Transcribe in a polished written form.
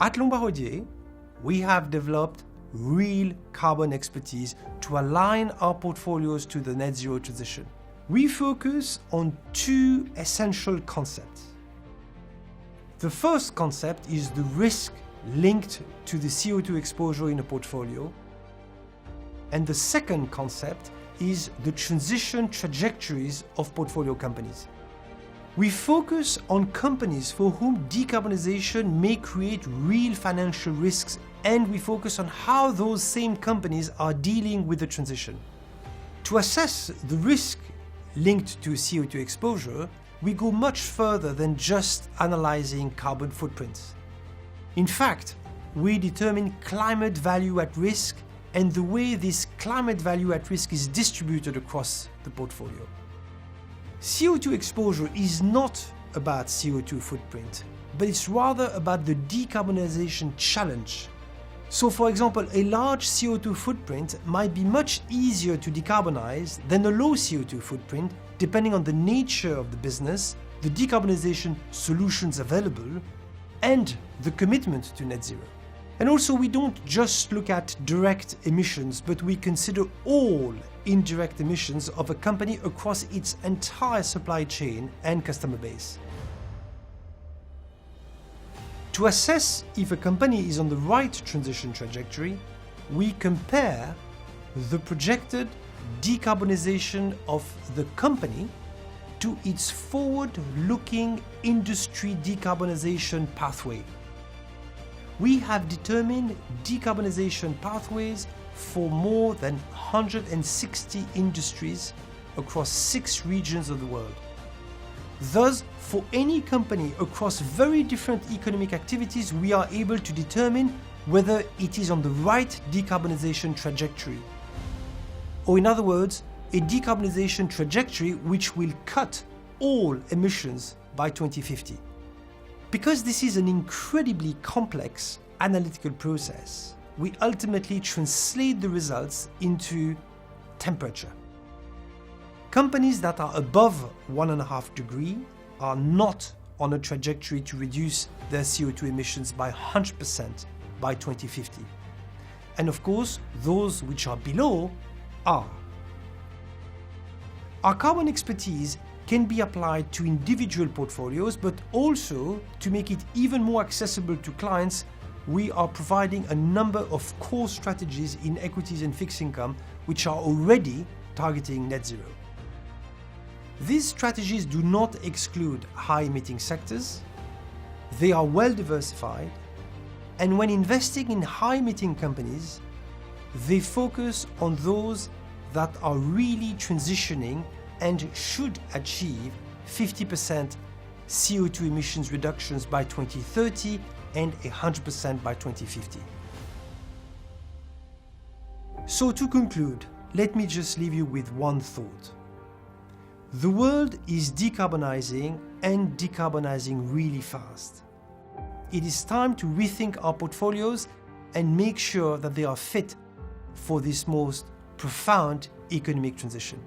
At Lombard Odier, we have developed real carbon expertise to align our portfolios to the net zero transition. We focus on two essential concepts. The first concept is the risk linked to the CO2 exposure in a portfolio. And the second concept is the transition trajectories of portfolio companies. We focus on companies for whom decarbonization may create real financial risks, and we focus on how those same companies are dealing with the transition. To assess the risk linked to CO2 exposure, we go much further than just analyzing carbon footprints. In fact, we determine climate value at risk and the way this climate value at risk is distributed across the portfolio. CO2 exposure is not about CO2 footprint, but it's rather about the decarbonization challenge. So, for example, a large CO2 footprint might be much easier to decarbonize than a low CO2 footprint, depending on the nature of the business, the decarbonization solutions available, and the commitment to net zero. And also, we don't just look at direct emissions, but we consider all indirect emissions of a company across its entire supply chain and customer base. To assess if a company is on the right transition trajectory, we compare the projected decarbonization of the company to its forward-looking industry decarbonization pathway. We have determined decarbonization pathways for more than 160 industries across 6 regions of the world. Thus, for any company across very different economic activities, we are able to determine whether it is on the right decarbonization trajectory. Or in other words, a decarbonization trajectory which will cut all emissions by 2050. Because this is an incredibly complex analytical process, we ultimately translate the results into temperature. Companies that are above 1.5 degrees are not on a trajectory to reduce their CO2 emissions by 100% by 2050. And of course, those which are below are. Our carbon expertise can be applied to individual portfolios, but also to make it even more accessible to clients, we are providing a number of core strategies in equities and fixed income which are already targeting net zero. These strategies do not exclude high-emitting sectors, they are well diversified, and when investing in high-emitting companies, they focus on those that are really transitioning and should achieve 50% CO2 emissions reductions by 2030 and 100% by 2050. So to conclude, let me just leave you with one thought. The world is decarbonizing and decarbonizing really fast. It is time to rethink our portfolios and make sure that they are fit for this most profound economic transition.